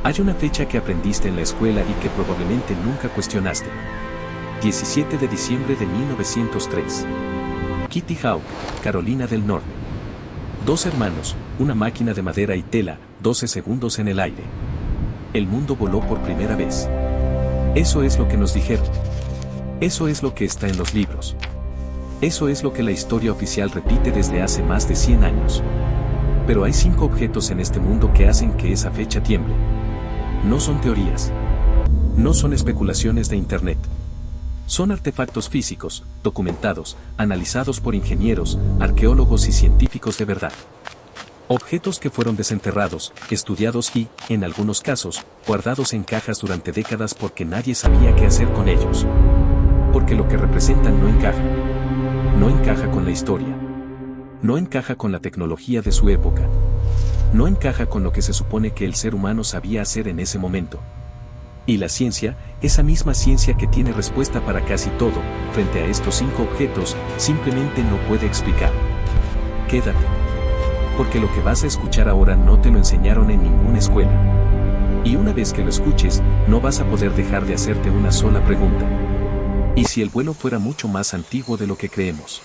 Hay una fecha que aprendiste en la escuela y que probablemente nunca cuestionaste. 17 de diciembre de 1903. Kitty Hawk, Carolina del Norte. Dos hermanos, una máquina de madera y tela, 12 segundos en el aire. El mundo voló por primera vez. Eso es lo que nos dijeron. Eso es lo que está en los libros. Eso es lo que la historia oficial repite desde hace más de 100 años. Pero hay 5 objetos en este mundo que hacen que esa fecha tiemble. No son teorías. No son especulaciones de Internet. Son artefactos físicos, documentados, analizados por ingenieros, arqueólogos y científicos de verdad. Objetos que fueron desenterrados, estudiados y, en algunos casos, guardados en cajas durante décadas porque nadie sabía qué hacer con ellos. Porque lo que representan no encaja. No encaja con la historia. No encaja con la tecnología de su época. No encaja con lo que se supone que el ser humano sabía hacer en ese momento. Y la ciencia, esa misma ciencia que tiene respuesta para casi todo, frente a estos 5 objetos, simplemente no puede explicar. Quédate. Porque lo que vas a escuchar ahora no te lo enseñaron en ninguna escuela. Y una vez que lo escuches, no vas a poder dejar de hacerte una sola pregunta. ¿Y si el vuelo fuera mucho más antiguo de lo que creemos?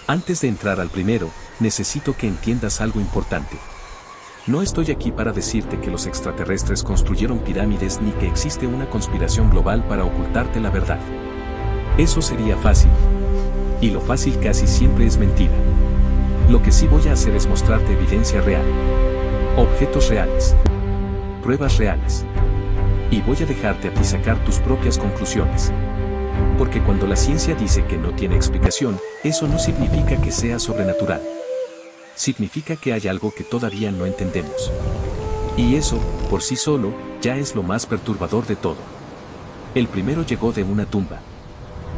Antes de entrar al primero, necesito que entiendas algo importante. No estoy aquí para decirte que los extraterrestres construyeron pirámides ni que existe una conspiración global para ocultarte la verdad. Eso sería fácil. Y lo fácil casi siempre es mentira. Lo que sí voy a hacer es mostrarte evidencia real. Objetos reales. Pruebas reales. Y voy a dejarte a ti sacar tus propias conclusiones. Porque cuando la ciencia dice que no tiene explicación, eso no significa que sea sobrenatural. Significa que hay algo que todavía no entendemos. Y eso, por sí solo, ya es lo más perturbador de todo. El primero llegó de una tumba.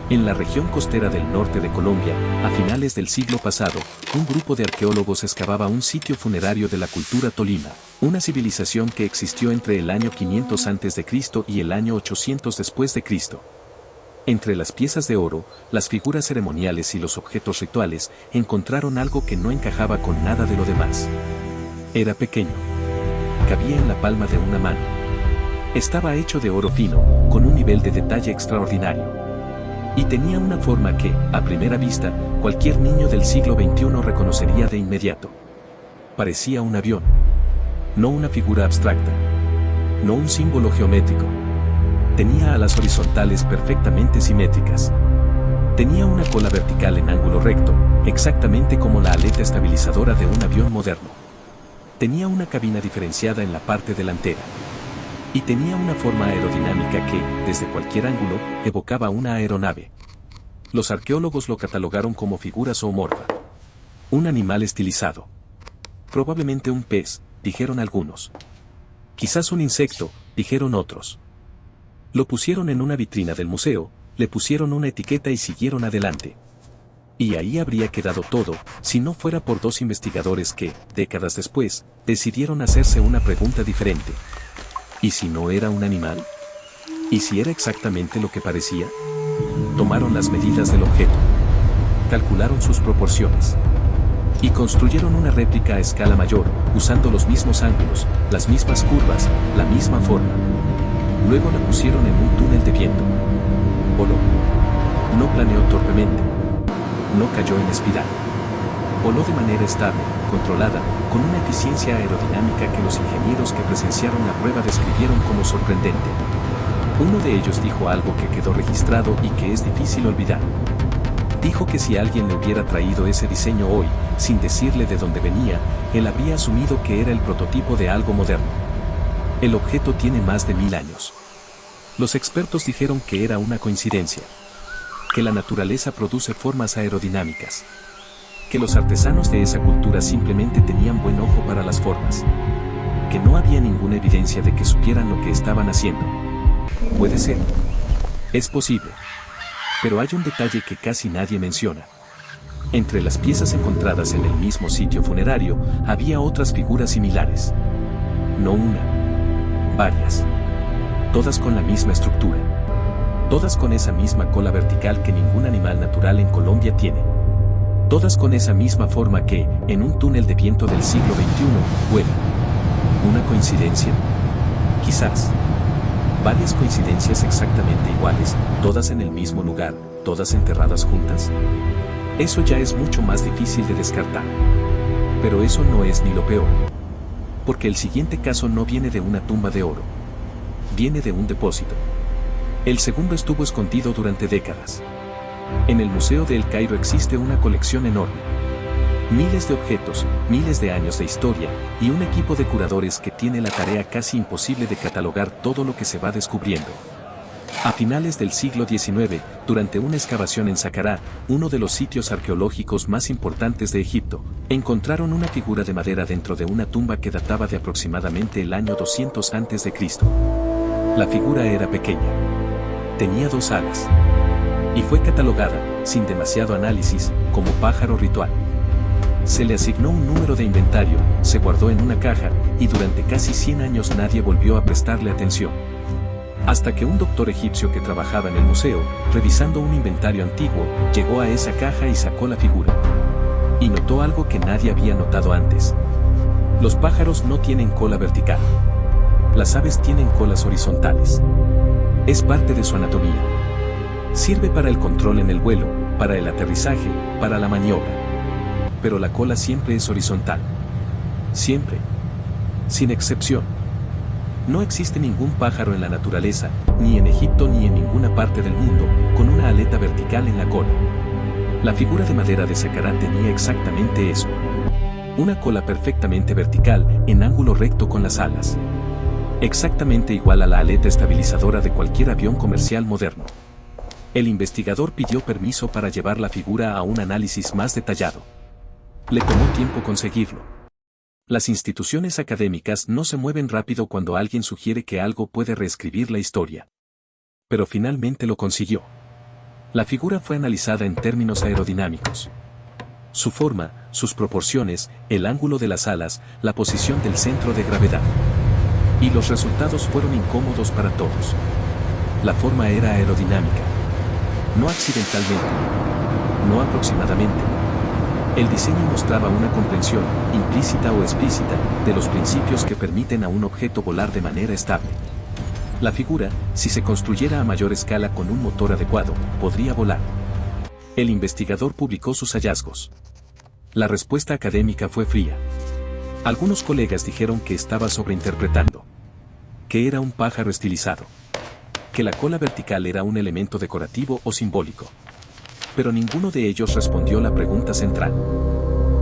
En la región costera del norte de Colombia, a finales del siglo pasado, un grupo de arqueólogos excavaba un sitio funerario de la cultura Tolima, una civilización que existió entre el año 500 a.C. y el año 800 después de Cristo. Entre las piezas de oro, las figuras ceremoniales y los objetos rituales, encontraron algo que no encajaba con nada de lo demás. Era pequeño. Cabía en la palma de una mano. Estaba hecho de oro fino, con un nivel de detalle extraordinario. Y tenía una forma que, a primera vista, cualquier niño del siglo XXI reconocería de inmediato. Parecía un avión. No una figura abstracta. No un símbolo geométrico. Tenía alas horizontales perfectamente simétricas. Tenía una cola vertical en ángulo recto, exactamente como la aleta estabilizadora de un avión moderno. Tenía una cabina diferenciada en la parte delantera. Y tenía una forma aerodinámica que, desde cualquier ángulo, evocaba una aeronave. Los arqueólogos lo catalogaron como figura zoomorfa. Un animal estilizado. Probablemente un pez, dijeron algunos. Quizás un insecto, dijeron otros. Lo pusieron en una vitrina del museo, le pusieron una etiqueta y siguieron adelante. Y ahí habría quedado todo, si no fuera por 2 investigadores que, décadas después, decidieron hacerse una pregunta diferente. ¿Y si no era un animal? ¿Y si era exactamente lo que parecía? Tomaron las medidas del objeto. Calcularon sus proporciones. Y construyeron una réplica a escala mayor, usando los mismos ángulos, las mismas curvas, la misma forma. Luego la pusieron en un túnel de viento. Voló. No planeó torpemente. No cayó en espiral. Voló de manera estable, controlada, con una eficiencia aerodinámica que los ingenieros que presenciaron la prueba describieron como sorprendente. Uno de ellos dijo algo que quedó registrado y que es difícil olvidar. Dijo que si alguien le hubiera traído ese diseño hoy, sin decirle de dónde venía, él habría asumido que era el prototipo de algo moderno. El objeto tiene más de 1000 años. Los expertos dijeron que era una coincidencia. Que la naturaleza produce formas aerodinámicas. Que los artesanos de esa cultura simplemente tenían buen ojo para las formas. Que no había ninguna evidencia de que supieran lo que estaban haciendo. Puede ser. Es posible. Pero hay un detalle que casi nadie menciona. Entre las piezas encontradas en el mismo sitio funerario, había otras figuras similares. No una. Varias. Todas con la misma estructura. Todas con esa misma cola vertical que ningún animal natural en Colombia tiene. Todas con esa misma forma que, en un túnel de viento del siglo XXI, vuelan. ¿Una coincidencia? Quizás. ¿Varias coincidencias exactamente iguales, todas en el mismo lugar, todas enterradas juntas? Eso ya es mucho más difícil de descartar. Pero eso no es ni lo peor. Porque el siguiente caso no viene de una tumba de oro. Viene de un depósito. El segundo estuvo escondido durante décadas. En el Museo de El Cairo existe una colección enorme. Miles de objetos, miles de años de historia, y un equipo de curadores que tiene la tarea casi imposible de catalogar todo lo que se va descubriendo. A finales del siglo XIX, durante una excavación en Saqqara, uno de los sitios arqueológicos más importantes de Egipto, encontraron una figura de madera dentro de una tumba que databa de aproximadamente el año 200 a.C. La figura era pequeña. Tenía 2 alas. Y fue catalogada, sin demasiado análisis, como pájaro ritual. Se le asignó un número de inventario, se guardó en una caja, y durante casi 100 años nadie volvió a prestarle atención. Hasta que un doctor egipcio que trabajaba en el museo, revisando un inventario antiguo, llegó a esa caja y sacó la figura. Y notó algo que nadie había notado antes. Los pájaros no tienen cola vertical. Las aves tienen colas horizontales. Es parte de su anatomía. Sirve para el control en el vuelo, para el aterrizaje, para la maniobra. Pero la cola siempre es horizontal. Siempre. Sin excepción. No existe ningún pájaro en la naturaleza, ni en Egipto ni en ninguna parte del mundo, con una aleta vertical en la cola. La figura de madera de Saqqara tenía exactamente eso. Una cola perfectamente vertical, en ángulo recto con las alas. Exactamente igual a la aleta estabilizadora de cualquier avión comercial moderno. El investigador pidió permiso para llevar la figura a un análisis más detallado. Le tomó tiempo conseguirlo. Las instituciones académicas no se mueven rápido cuando alguien sugiere que algo puede reescribir la historia. Pero finalmente lo consiguió. La figura fue analizada en términos aerodinámicos. Su forma, sus proporciones, el ángulo de las alas, la posición del centro de gravedad. Y los resultados fueron incómodos para todos. La forma era aerodinámica. No accidentalmente. No aproximadamente. El diseño mostraba una comprensión, implícita o explícita, de los principios que permiten a un objeto volar de manera estable. La figura, si se construyera a mayor escala con un motor adecuado, podría volar. El investigador publicó sus hallazgos. La respuesta académica fue fría. Algunos colegas dijeron que estaba sobreinterpretando. Que era un pájaro estilizado. Que la cola vertical era un elemento decorativo o simbólico. Pero ninguno de ellos respondió la pregunta central.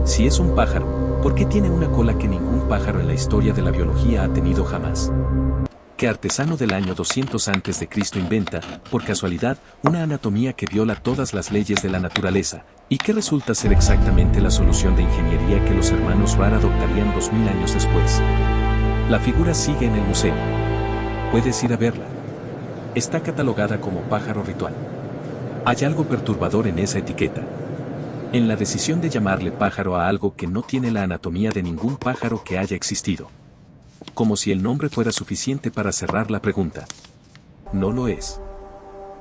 Si es un pájaro, ¿por qué tiene una cola que ningún pájaro en la historia de la biología ha tenido jamás? ¿Qué artesano del año 200 a.C. inventa, por casualidad, una anatomía que viola todas las leyes de la naturaleza, y que resulta ser exactamente la solución de ingeniería que los hermanos Wright adoptarían 2000 años después? La figura sigue en el museo. Puedes ir a verla. Está catalogada como pájaro ritual. Hay algo perturbador en esa etiqueta. En la decisión de llamarle pájaro a algo que no tiene la anatomía de ningún pájaro que haya existido. Como si el nombre fuera suficiente para cerrar la pregunta. No lo es.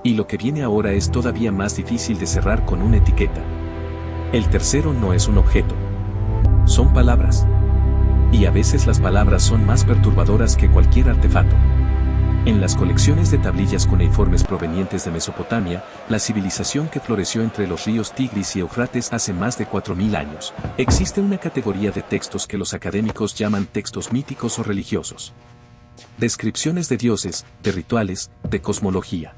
Y lo que viene ahora es todavía más difícil de cerrar con una etiqueta. El tercero no es un objeto. Son palabras. Y a veces las palabras son más perturbadoras que cualquier artefacto. En las colecciones de tablillas cuneiformes provenientes de Mesopotamia, la civilización que floreció entre los ríos Tigris y Éufrates hace más de 4000 años, existe una categoría de textos que los académicos llaman textos míticos o religiosos. Descripciones de dioses, de rituales, de cosmología.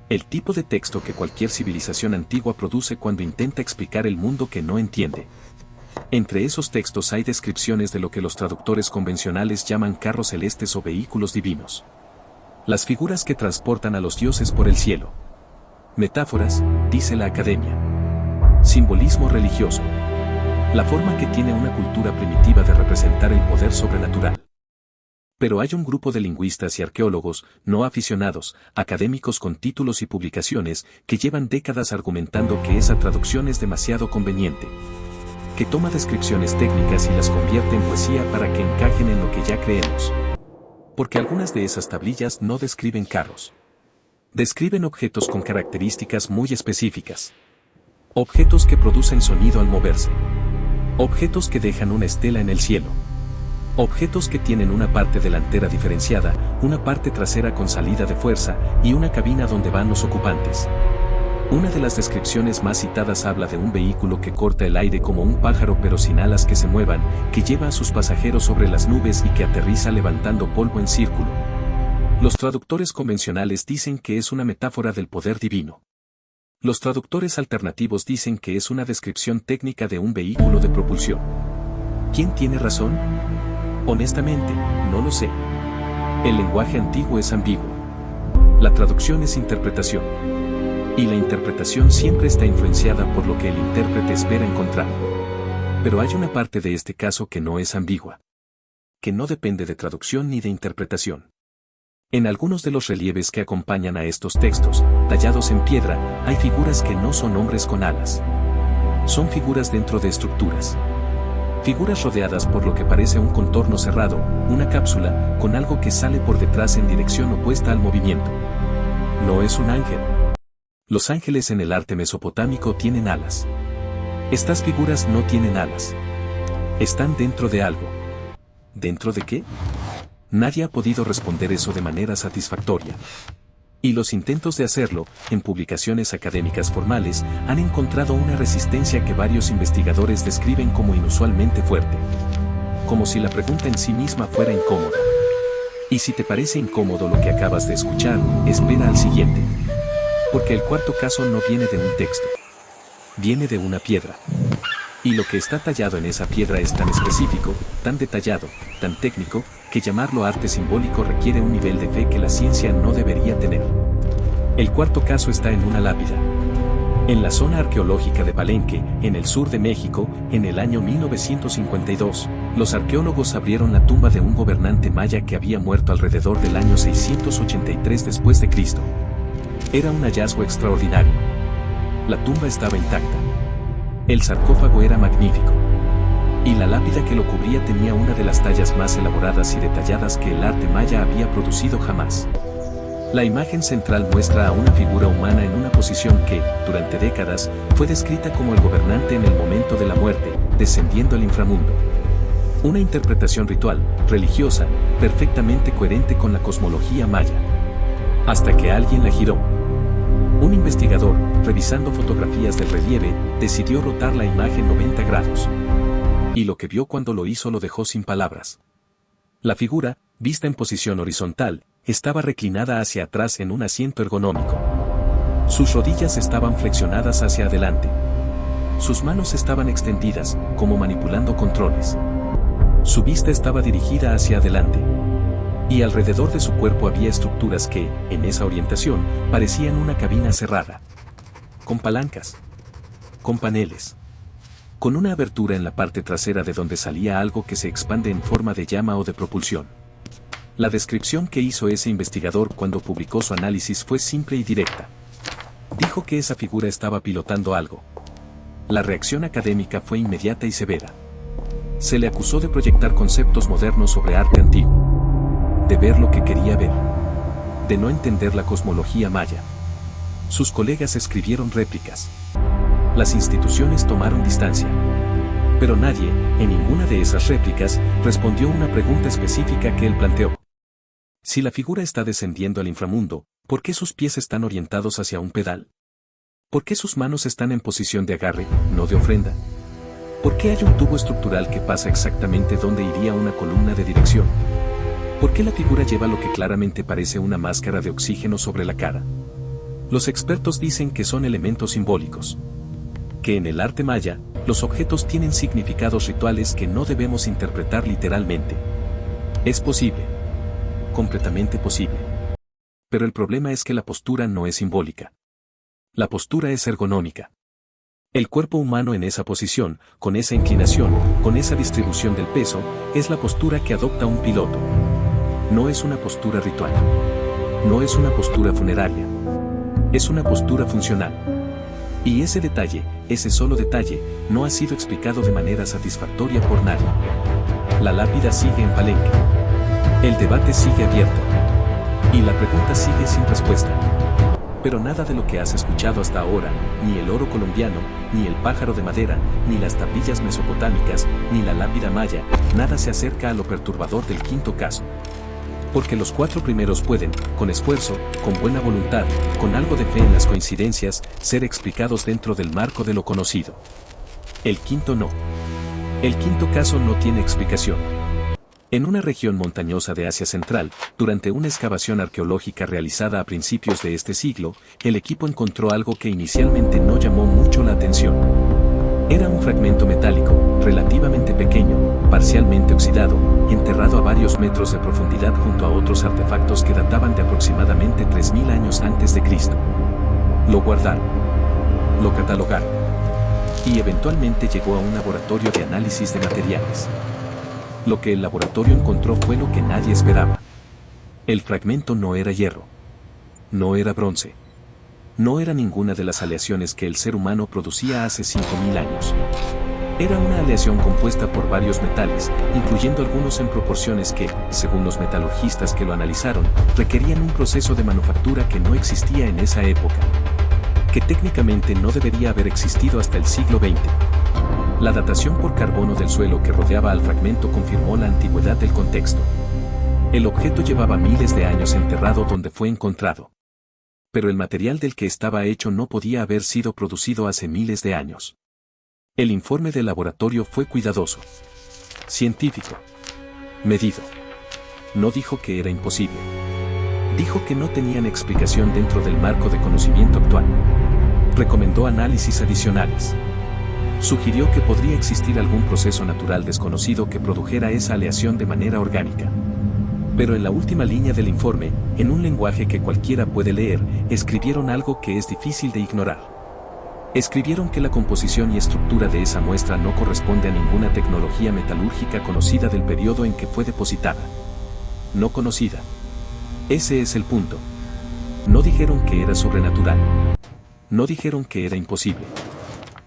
El tipo de texto que cualquier civilización antigua produce cuando intenta explicar el mundo que no entiende. Entre esos textos hay descripciones de lo que los traductores convencionales llaman carros celestes o vehículos divinos. Las figuras que transportan a los dioses por el cielo. Metáforas, dice la academia. Simbolismo religioso. La forma que tiene una cultura primitiva de representar el poder sobrenatural. Pero hay un grupo de lingüistas y arqueólogos, no aficionados, académicos con títulos y publicaciones, que llevan décadas argumentando que esa traducción es demasiado conveniente. Que toma descripciones técnicas y las convierte en poesía para que encajen en lo que ya creemos. Porque algunas de esas tablillas no describen carros. Describen objetos con características muy específicas. Objetos que producen sonido al moverse. Objetos que dejan una estela en el cielo. Objetos que tienen una parte delantera diferenciada, una parte trasera con salida de fuerza y una cabina donde van los ocupantes. Una de las descripciones más citadas habla de un vehículo que corta el aire como un pájaro pero sin alas que se muevan, que lleva a sus pasajeros sobre las nubes y que aterriza levantando polvo en círculo. Los traductores convencionales dicen que es una metáfora del poder divino. Los traductores alternativos dicen que es una descripción técnica de un vehículo de propulsión. ¿Quién tiene razón? Honestamente, no lo sé. El lenguaje antiguo es ambiguo. La traducción es interpretación. Y la interpretación siempre está influenciada por lo que el intérprete espera encontrar. Pero hay una parte de este caso que no es ambigua. Que no depende de traducción ni de interpretación. En algunos de los relieves que acompañan a estos textos, tallados en piedra, hay figuras que no son hombres con alas. Son figuras dentro de estructuras. Figuras rodeadas por lo que parece un contorno cerrado, una cápsula, con algo que sale por detrás en dirección opuesta al movimiento. No es un ángel. Los ángeles en el arte mesopotámico tienen alas. Estas figuras no tienen alas. Están dentro de algo. ¿Dentro de qué? Nadie ha podido responder eso de manera satisfactoria. Y los intentos de hacerlo, en publicaciones académicas formales, han encontrado una resistencia que varios investigadores describen como inusualmente fuerte. Como si la pregunta en sí misma fuera incómoda. Y si te parece incómodo lo que acabas de escuchar, espera al siguiente. Porque el cuarto caso no viene de un texto. Viene de una piedra. Y lo que está tallado en esa piedra es tan específico, tan detallado, tan técnico, que llamarlo arte simbólico requiere un nivel de fe que la ciencia no debería tener. El cuarto caso está en una lápida. En la zona arqueológica de Palenque, en el sur de México, en el año 1952, los arqueólogos abrieron la tumba de un gobernante maya que había muerto alrededor del año 683 después de Cristo. Era un hallazgo extraordinario. La tumba estaba intacta. El sarcófago era magnífico. Y la lápida que lo cubría tenía una de las tallas más elaboradas y detalladas que el arte maya había producido jamás. La imagen central muestra a una figura humana en una posición que, durante décadas, fue descrita como el gobernante en el momento de la muerte, descendiendo al inframundo. Una interpretación ritual, religiosa, perfectamente coherente con la cosmología maya. Hasta que alguien la giró. Un investigador, revisando fotografías del relieve, decidió rotar la imagen 90 grados. Y lo que vio cuando lo hizo lo dejó sin palabras. La figura, vista en posición horizontal, estaba reclinada hacia atrás en un asiento ergonómico. Sus rodillas estaban flexionadas hacia adelante. Sus manos estaban extendidas, como manipulando controles. Su vista estaba dirigida hacia adelante. Y alrededor de su cuerpo había estructuras que, en esa orientación, parecían una cabina cerrada. Con palancas. Con paneles. Con una abertura en la parte trasera de donde salía algo que se expande en forma de llama o de propulsión. La descripción que hizo ese investigador cuando publicó su análisis fue simple y directa. Dijo que esa figura estaba pilotando algo. La reacción académica fue inmediata y severa. Se le acusó de proyectar conceptos modernos sobre arte antiguo. De ver lo que quería ver. De no entender la cosmología maya. Sus colegas escribieron réplicas. Las instituciones tomaron distancia. Pero nadie, en ninguna de esas réplicas, respondió una pregunta específica que él planteó. Si la figura está descendiendo al inframundo, ¿por qué sus pies están orientados hacia un pedal? ¿Por qué sus manos están en posición de agarre, no de ofrenda? ¿Por qué hay un tubo estructural que pasa exactamente donde iría una columna de dirección? ¿Por qué la figura lleva lo que claramente parece una máscara de oxígeno sobre la cara? Los expertos dicen que son elementos simbólicos. Que en el arte maya, los objetos tienen significados rituales que no debemos interpretar literalmente. Es posible. Completamente posible. Pero el problema es que la postura no es simbólica. La postura es ergonómica. El cuerpo humano en esa posición, con esa inclinación, con esa distribución del peso, es la postura que adopta un piloto. No es una postura ritual. No es una postura funeraria. Es una postura funcional. Y ese detalle, ese solo detalle, no ha sido explicado de manera satisfactoria por nadie. La lápida sigue en Palenque. El debate sigue abierto. Y la pregunta sigue sin respuesta. Pero nada de lo que has escuchado hasta ahora, ni el oro colombiano, ni el pájaro de madera, ni las tablillas mesopotámicas, ni la lápida maya, nada se acerca a lo perturbador del quinto caso. Porque los cuatro primeros pueden, con esfuerzo, con buena voluntad, con algo de fe en las coincidencias, ser explicados dentro del marco de lo conocido. El quinto no. El quinto caso no tiene explicación. En una región montañosa de Asia Central, durante una excavación arqueológica realizada a principios de este siglo, el equipo encontró algo que inicialmente no llamó mucho la atención. Era un fragmento metálico, relativamente pequeño, parcialmente oxidado, enterrado a varios metros de profundidad junto a otros artefactos que databan de aproximadamente 3000 años antes de Cristo. Lo guardaron. Lo catalogaron. Y eventualmente llegó a un laboratorio de análisis de materiales. Lo que el laboratorio encontró fue lo que nadie esperaba. El fragmento no era hierro. No era bronce. No era ninguna de las aleaciones que el ser humano producía hace 5000 años. Era una aleación compuesta por varios metales, incluyendo algunos en proporciones que, según los metalurgistas que lo analizaron, requerían un proceso de manufactura que no existía en esa época, que técnicamente no debería haber existido hasta el siglo XX. La datación por carbono del suelo que rodeaba al fragmento confirmó la antigüedad del contexto. El objeto llevaba miles de años enterrado donde fue encontrado. Pero el material del que estaba hecho no podía haber sido producido hace miles de años. El informe del laboratorio fue cuidadoso. Científico. Medido. No dijo que era imposible. Dijo que no tenían explicación dentro del marco de conocimiento actual. Recomendó análisis adicionales. Sugirió que podría existir algún proceso natural desconocido que produjera esa aleación de manera orgánica. Pero en la última línea del informe, en un lenguaje que cualquiera puede leer, escribieron algo que es difícil de ignorar. Escribieron que la composición y estructura de esa muestra no corresponde a ninguna tecnología metalúrgica conocida del periodo en que fue depositada. No conocida. Ese es el punto. No dijeron que era sobrenatural. No dijeron que era imposible.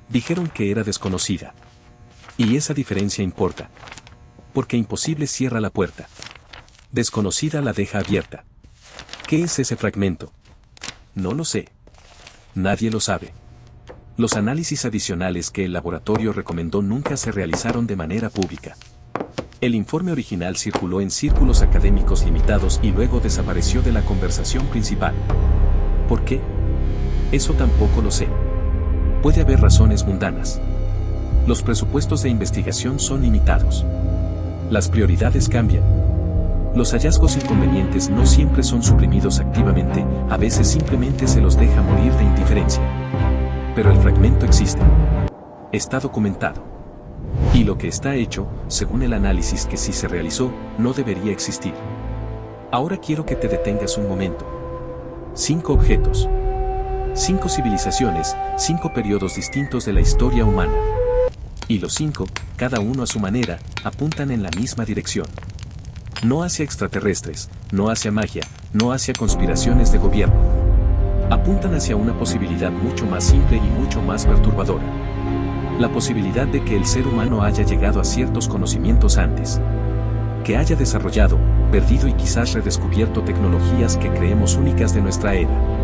Dijeron que era desconocida. Y esa diferencia importa. Porque imposible cierra la puerta. Desconocida la deja abierta. ¿Qué es ese fragmento? No lo sé. Nadie lo sabe. Los análisis adicionales que el laboratorio recomendó nunca se realizaron de manera pública. El informe original circuló en círculos académicos limitados y luego desapareció de la conversación principal. ¿Por qué? Eso tampoco lo sé. Puede haber razones mundanas. Los presupuestos de investigación son limitados. Las prioridades cambian. Los hallazgos inconvenientes no siempre son suprimidos activamente, a veces simplemente se los deja morir de indiferencia. Pero el fragmento existe. Está documentado. Y lo que está hecho, según el análisis que sí se realizó, no debería existir. Ahora quiero que te detengas un momento. 5 objetos. 5 civilizaciones, 5 periodos distintos de la historia humana. Y los 5, cada uno a su manera, apuntan en la misma dirección. No hacia extraterrestres, no hacia magia, no hacia conspiraciones de gobierno. Apuntan hacia una posibilidad mucho más simple y mucho más perturbadora. La posibilidad de que el ser humano haya llegado a ciertos conocimientos antes. Que haya desarrollado, perdido y quizás redescubierto tecnologías que creemos únicas de nuestra era.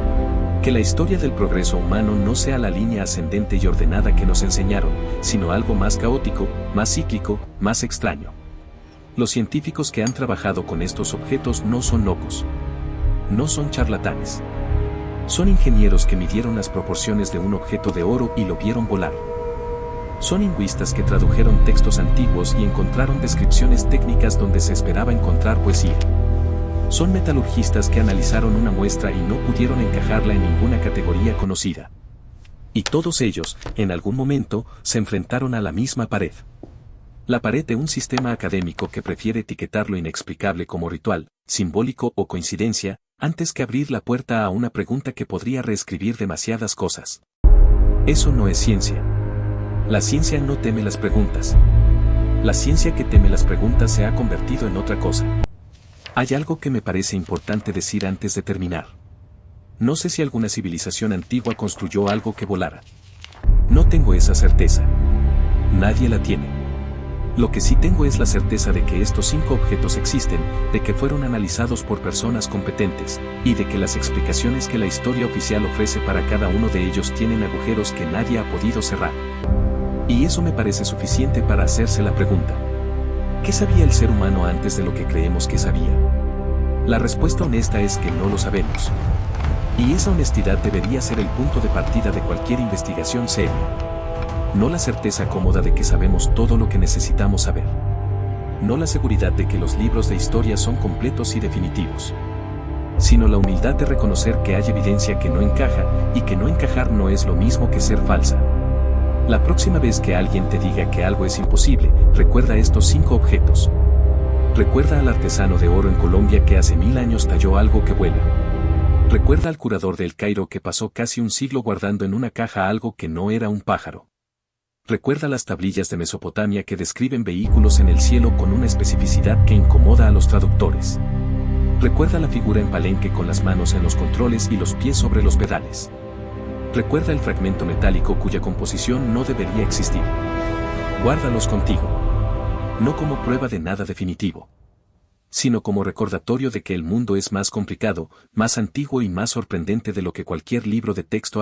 Que la historia del progreso humano no sea la línea ascendente y ordenada que nos enseñaron, sino algo más caótico, más cíclico, más extraño. Los científicos que han trabajado con estos objetos no son locos. No son charlatanes. Son ingenieros que midieron las proporciones de un objeto de oro y lo vieron volar. Son lingüistas que tradujeron textos antiguos y encontraron descripciones técnicas donde se esperaba encontrar poesía. Son metalurgistas que analizaron una muestra y no pudieron encajarla en ninguna categoría conocida. Y todos ellos, en algún momento, se enfrentaron a la misma pared. La pared de un sistema académico que prefiere etiquetar lo inexplicable como ritual, simbólico o coincidencia, antes que abrir la puerta a una pregunta que podría reescribir demasiadas cosas. Eso no es ciencia. La ciencia no teme las preguntas. La ciencia que teme las preguntas se ha convertido en otra cosa. Hay algo que me parece importante decir antes de terminar. No sé si alguna civilización antigua construyó algo que volara. No tengo esa certeza. Nadie la tiene. Lo que sí tengo es la certeza de que estos 5 objetos existen, de que fueron analizados por personas competentes, y de que las explicaciones que la historia oficial ofrece para cada uno de ellos tienen agujeros que nadie ha podido cerrar. Y eso me parece suficiente para hacerse la pregunta: ¿qué sabía el ser humano antes de lo que creemos que sabía? La respuesta honesta es que no lo sabemos. Y esa honestidad debería ser el punto de partida de cualquier investigación seria. No la certeza cómoda de que sabemos todo lo que necesitamos saber. No la seguridad de que los libros de historia son completos y definitivos. Sino la humildad de reconocer que hay evidencia que no encaja, y que no encajar no es lo mismo que ser falsa. La próxima vez que alguien te diga que algo es imposible, recuerda estos 5 objetos. Recuerda al artesano de oro en Colombia que hace 1000 años talló algo que vuela. Recuerda al curador del Cairo que pasó casi un siglo guardando en una caja algo que no era un pájaro. Recuerda las tablillas de Mesopotamia que describen vehículos en el cielo con una especificidad que incomoda a los traductores. Recuerda la figura en Palenque con las manos en los controles y los pies sobre los pedales. Recuerda el fragmento metálico cuya composición no debería existir. Guárdalos contigo. No como prueba de nada definitivo, sino como recordatorio de que el mundo es más complicado, más antiguo y más sorprendente de lo que cualquier libro de texto